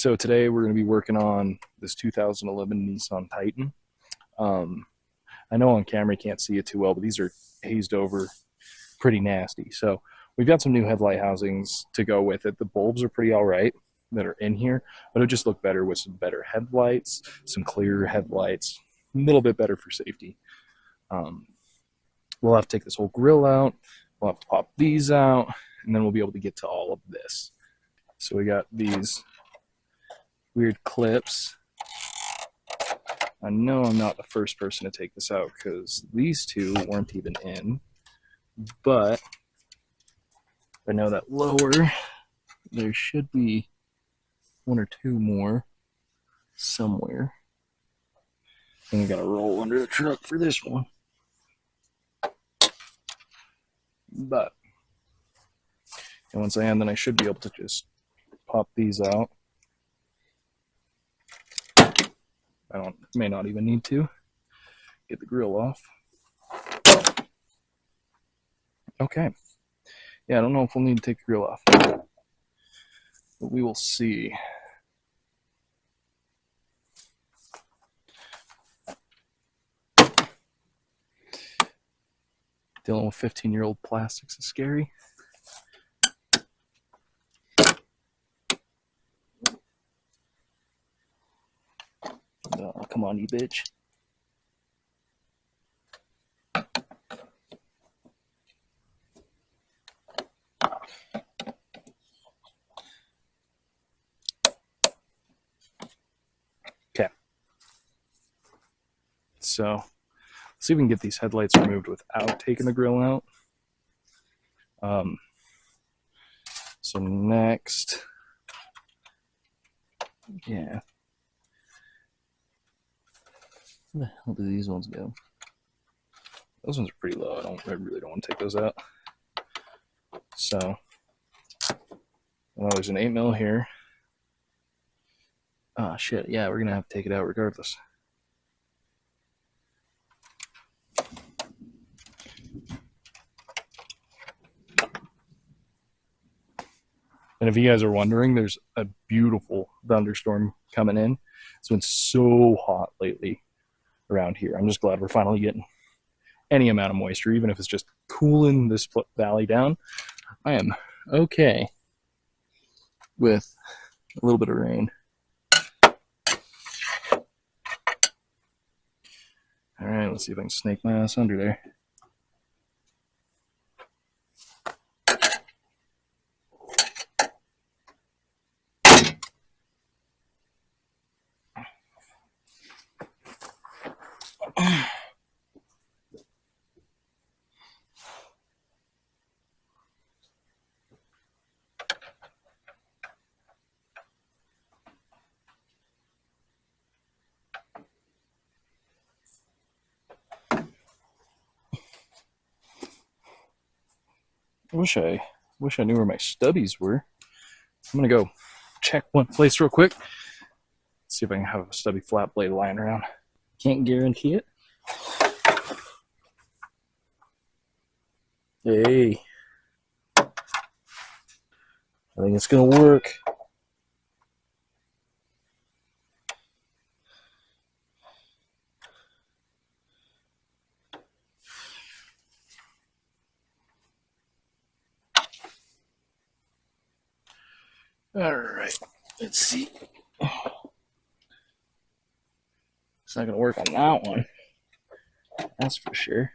So today we're going to be working on this 2011 Nissan Titan. I know on camera you can't see it too well, but these are hazed over pretty nasty. So we've got some new headlight housings to go with it. The bulbs are pretty all right that are in here, but it'll just look better with some better headlights, some clearer headlights, a little bit better for safety. We'll have to take this whole grill out. We'll have to pop these out, and then we'll be able to get to all of this. So we got these weird clips. I know I'm not the first person to take this out because these two weren't even in, but I know that lower there should be one or two more somewhere. I think I gotta roll under the truck for this one. But and once I am, then I should be able to just pop these out. May not even need to get the grill off. Okay. Yeah, I don't know if we'll need to take the grill off, but we will see. Dealing with 15-year-old plastics is scary. Oh, come on, you bitch. Okay. So, let's see if we can get these headlights removed without taking the grill out. So next, yeah. Where the hell do these ones go? Those ones are pretty low. I really don't want to take those out. So, well, there's an 8mm here. Ah, shit. Yeah, we're gonna have to take it out regardless. And if you guys are wondering, there's a beautiful thunderstorm coming in. It's been so hot lately around here. I'm just glad we're finally getting any amount of moisture, even if it's just cooling this valley down. I am okay with a little bit of rain. All right, let's see if I can snake my ass under there. I wish I knew where my stubbies were. I'm gonna go check one place real quick. See if I can have a stubby flat blade lying around. Can't guarantee it. Hey, I think it's gonna work. All right, let's see. It's not gonna work on that one. That's for sure.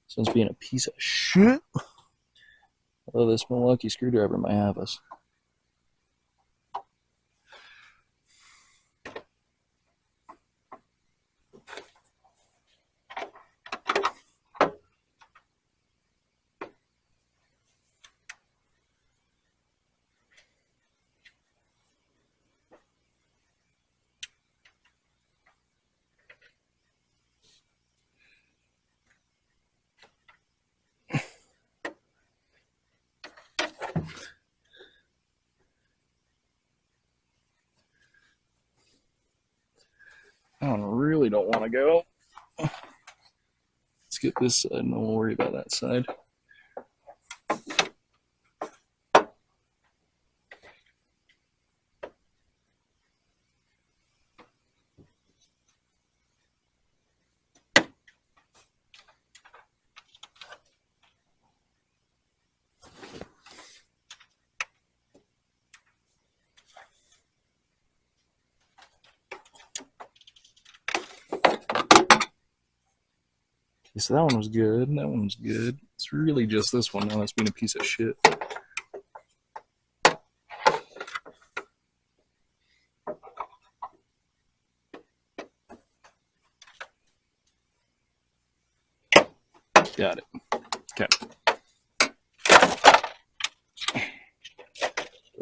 This one's being a piece of shit. Although this Milwaukee screwdriver might have us. I really don't want to go. Let's get this side and then we'll worry about that side. So that one was good. That one was good. It's really just this one now that's being a piece of shit. Got it. Okay.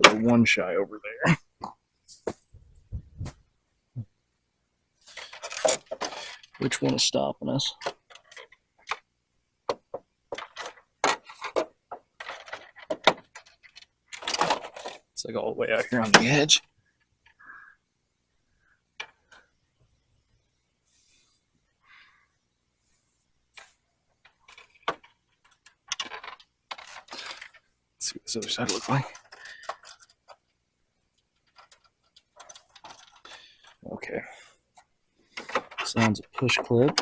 The one shy over there. Which one is stopping us? It's like all the way out here on the edge. Let's see what this other side looks like. Okay. Sounds a push clip.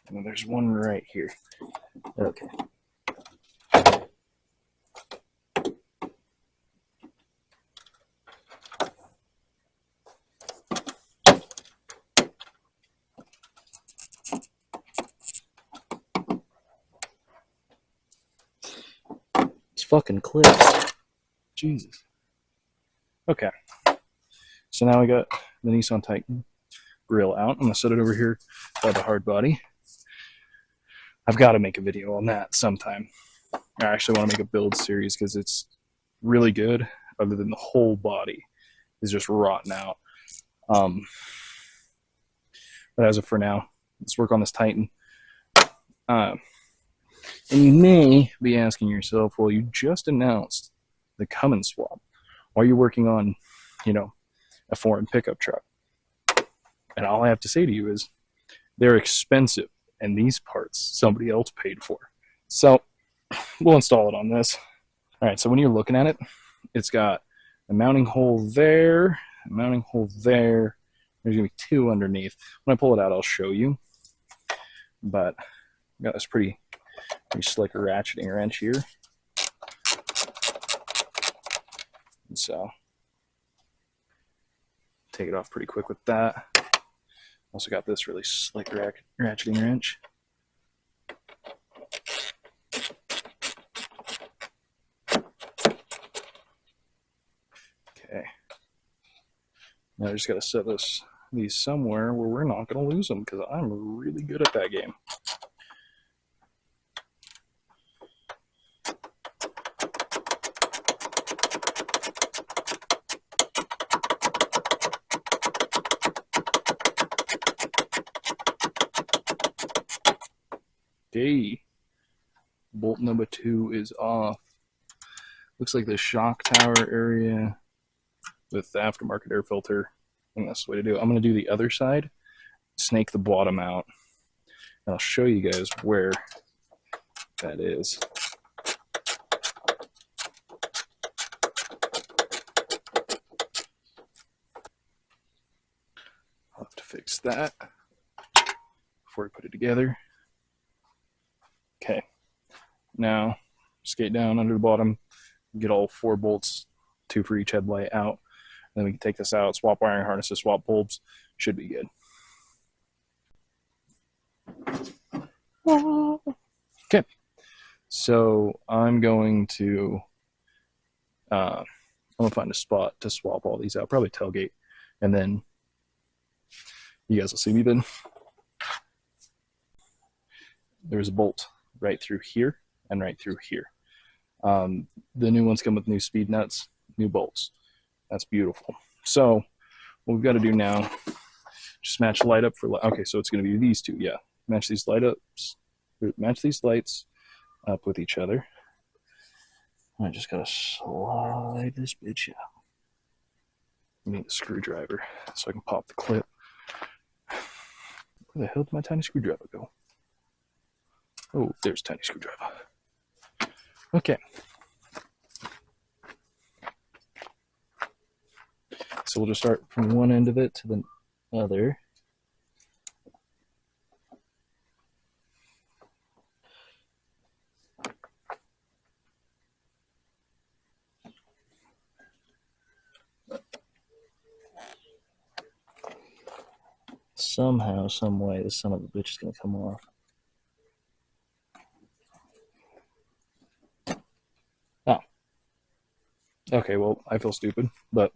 And there's one right here. Okay. It's fucking clips. Jesus. Okay. So now we got the Nissan Titan grill out. I'm going to set it over here by the hard body. I've got to make a video on that sometime. I actually want to make a build series because it's really good, other than the whole body is just rotten out. But as of for now, let's work on this Titan. And you may be asking yourself, well, you just announced the Cummins swap. Why are you working on, a foreign pickup truck? And all I have to say to you is they're expensive, and these parts somebody else paid for. So we'll install it on this. All right, so when you're looking at it, it's got a mounting hole there, a mounting hole there. There's gonna be two underneath. When I pull it out, I'll show you. But I've got this pretty slick ratcheting wrench here. And so take it off pretty quick with that. Also got this really slick ratcheting wrench. Okay. Now I just got to set these somewhere where we're not going to lose them, because I'm really good at that game. Okay. Bolt number 2 is off. Looks like the shock tower area with the aftermarket air filter. I think that's the way to do it. I'm going to do the other side, snake the bottom out, and I'll show you guys where that is. I'll have to fix that before we put it together. Okay, now skate down under the bottom, get all 4 bolts, 2 for each headlight out. Then we can take this out, swap wiring harnesses, swap bulbs. Should be good. Okay, so I'm going to find a spot to swap all these out, probably tailgate, and then you guys will see me then. There's a bolt right through here and right through here. The new ones come with new speed nuts, new bolts. That's beautiful. So what we've got to do now, just match light up for, okay, so it's going to be these two, yeah. Match these light ups, match these lights up with each other. I just got to slide this bitch out. I need a screwdriver so I can pop the clip. Where the hell did my tiny screwdriver go? Oh, there's a tiny screwdriver. Okay. So we'll just start from one end of it to the other. Somehow, some way, this son of a bitch is going to come off. Oh. Okay, well, I feel stupid, but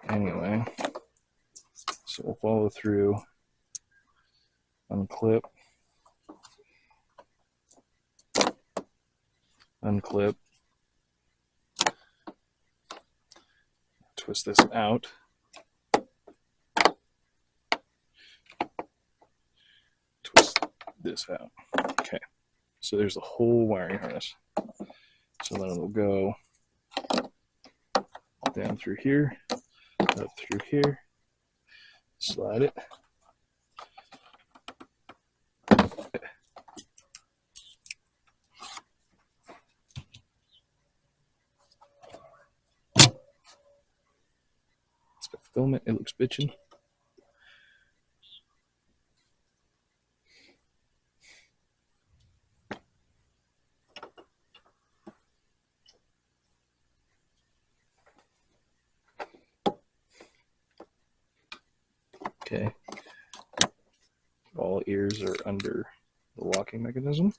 anyway. So we'll follow through, unclip, unclip, twist this out, twist this out. Okay, so there's the whole wiring harness. So then it'll go down through here, up through here, slide it. It's got filament, it looks bitchin'. Okay. All ears are under the locking mechanism.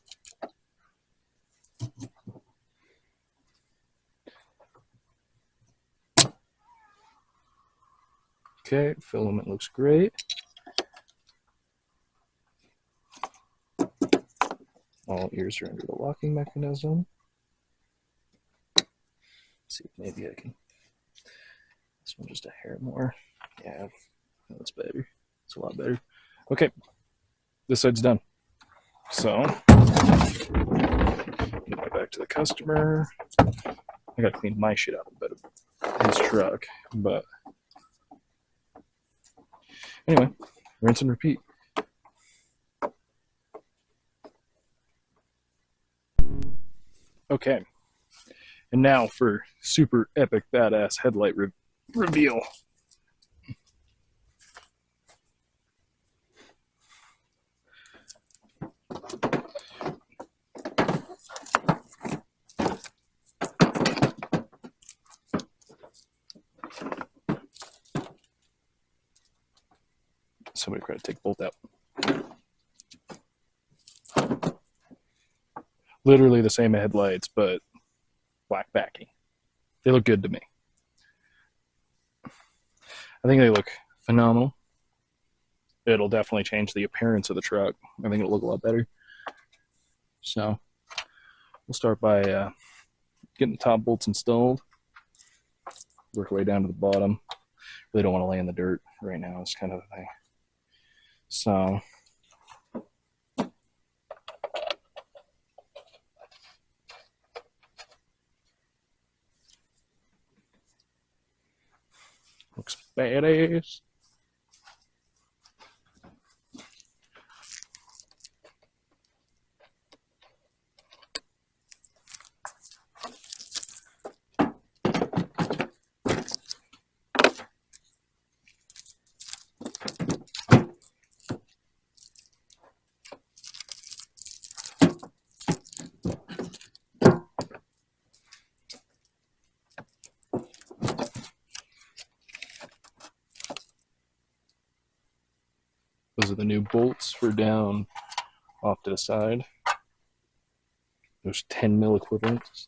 Okay, filament looks great. All ears are under the locking mechanism. Let's see if maybe I can. This one just a hair more. Yeah, that's better. It's a lot better. Okay, this side's done. So, get back to the customer. I gotta clean my shit out a bit of his truck, but anyway, rinse and repeat. Okay, and now for super epic badass headlight reveal. Somebody try to take bolt out. Literally the same headlights, but black backing. They look good to me. I think they look phenomenal. It'll definitely change the appearance of the truck. I think it'll look a lot better. So we'll start by getting the top bolts installed. Work our way down to the bottom. Really don't want to lay in the dirt right now. It's kind of a thing. So looks badass. Those are the new bolts for down off to the side. There's 10 mil equivalents.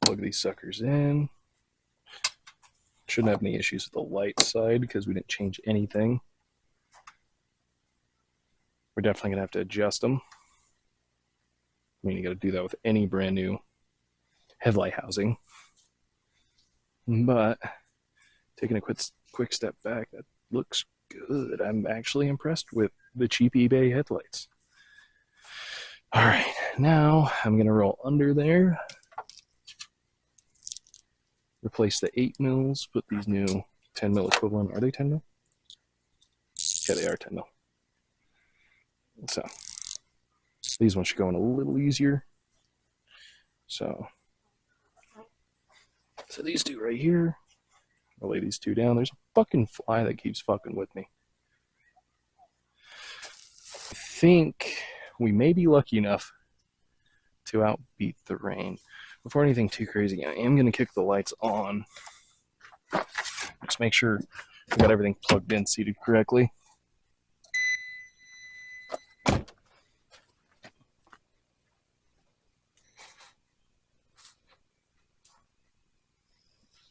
Plug these suckers in. Shouldn't have any issues with the light side because we didn't change anything. We're definitely going to have to adjust them. I mean, you got to do that with any brand new headlight housing. But taking a quick step back, that looks good. I'm actually impressed with the cheap eBay headlights. All right, now I'm going to roll under there replace the 8 mils, put these new 10 mil equivalent. Are they 10 mil? Yeah, they are 10 mil. So these ones should go in a little easier. So these two right here. I'll lay these two down. There's a fucking fly that keeps fucking with me. I think we may be lucky enough to outbeat the rain. Before anything too crazy, I am going to kick the lights on. Just make sure we got everything plugged in, seated correctly.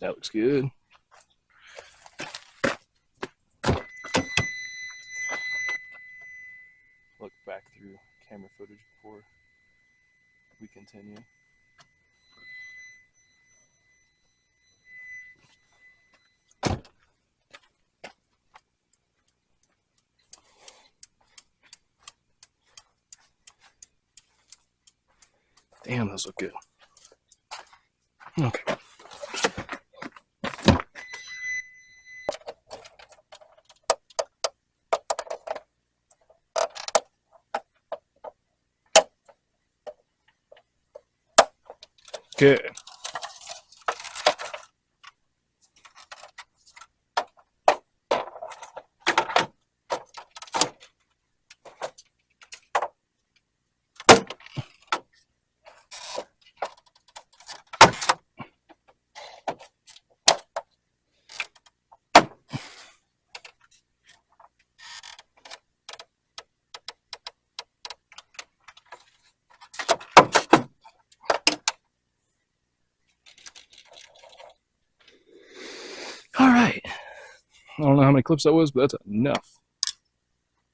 That looks good. Look back through camera footage before we continue. Damn, those look good. Okay. Good. All right. I don't know how many clips that was, but that's enough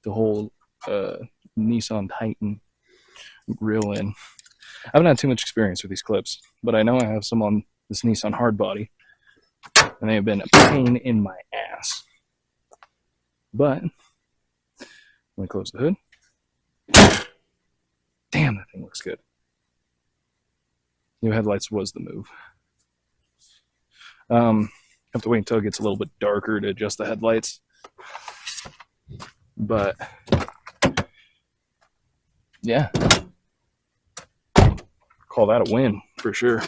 to hold Nissan Titan grill in. I haven't had too much experience with these clips, but I know I have some on this Nissan hardbody, and they have been a pain in my ass. But let me close the hood. Damn, that thing looks good. New headlights was the move. Have to wait until it gets a little bit darker to adjust the headlights, but yeah, call that a win for sure.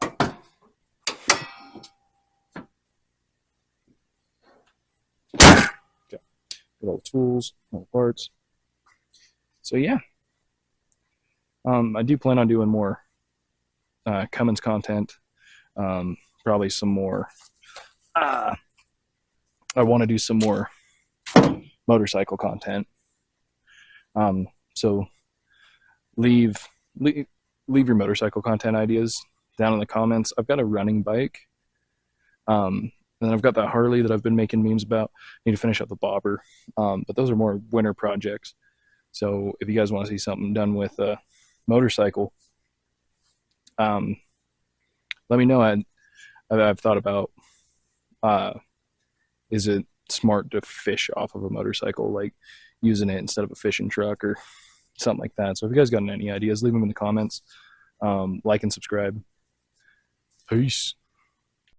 Okay. Got all the tools, all the parts. So yeah, I do plan on doing more Cummins content. Probably some more. I want to do some more motorcycle content. So leave your motorcycle content ideas down in the comments. I've got a running bike. And then I've got that Harley that I've been making memes about. I need to finish up the bobber. But those are more winter projects. So if you guys want to see something done with a motorcycle, let me know. I've thought about, is it smart to fish off of a motorcycle, like using it instead of a fishing truck or something like that. So if you guys got any ideas, leave them in the comments. Like and subscribe. Peace.